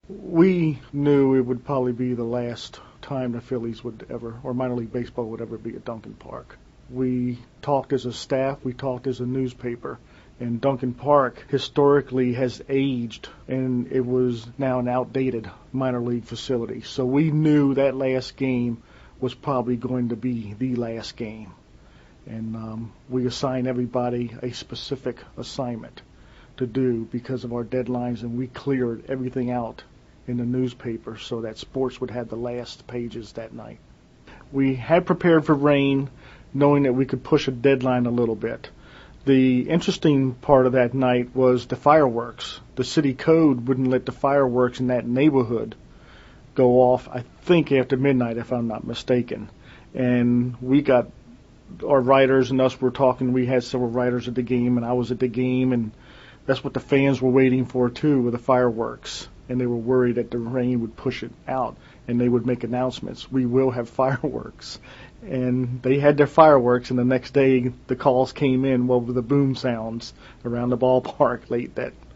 We knew it would probably be the last time the Phillies would ever, or minor league baseball would ever be at Duncan Park. We talked as a staff, we talked as a newspaper, and Duncan Park historically has aged, and it was now an outdated minor league facility. So we knew that last game was probably going to be the last game. And we assigned everybody a specific assignment to do because of our deadlines, and we cleared everything out in the newspaper so that sports would have the last pages that night. We had prepared for rain, knowing that we could push a deadline a little bit. The interesting part of that night was the fireworks. The city code wouldn't let the fireworks in that neighborhood go off, I think, after midnight, if I'm not mistaken. And we got, our writers and us were talking, we had several writers at the game, and I was at the game, and that's what the fans were waiting for, too, were the fireworks. And they were worried that the rain would push it out, and they would make announcements, we will have fireworks. And they had their fireworks, and the next day the calls came in over the boom sounds around the ballpark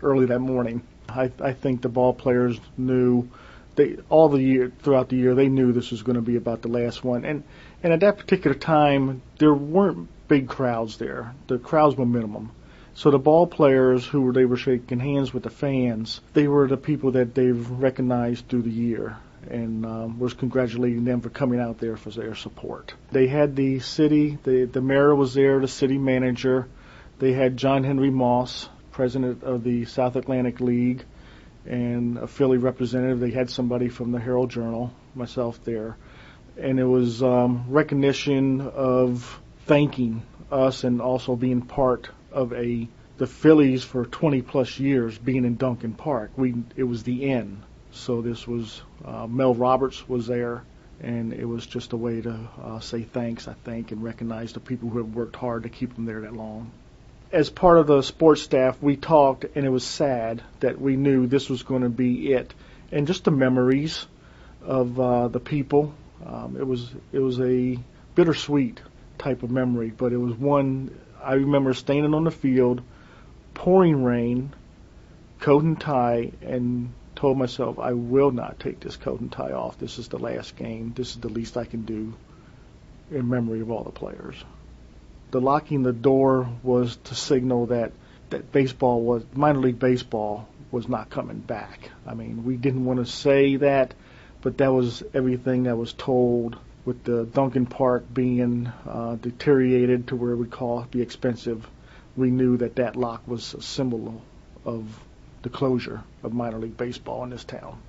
early that morning. I think the ball players knew, throughout the year, they knew this was going to be about the last one. And at that particular time, there weren't big crowds there. The crowds were minimum. So the ball players they were shaking hands with the fans, they were the people that they've recognized through the year, and was congratulating them for coming out there for their support. They had the city, the mayor was there, the city manager. They had John Henry Moss, president of the South Atlantic League, and a Philly representative. They had somebody from the Herald-Journal, myself there. And it was recognition of thanking us and also being part of the Phillies for 20 plus years being in Duncan Park. It was the end. So this was, Mel Roberts was there, and it was just a way to say thanks, I think, and recognize the people who have worked hard to keep them there that long. As part of the sports staff, we talked, and it was sad that we knew this was going to be it. And just the memories of the people, it was a bittersweet type of memory, but it was one. I remember standing on the field, pouring rain, coat and tie, and told myself, I will not take this coat and tie off. This is the last game. This is the least I can do in memory of all the players. The locking the door was to signal that minor league baseball was not coming back. I mean, we didn't want to say that, but that was everything that was told. With the Duncan Park being deteriorated to where we call it be expensive, we knew that lock was a symbol of the closure of minor league baseball in this town.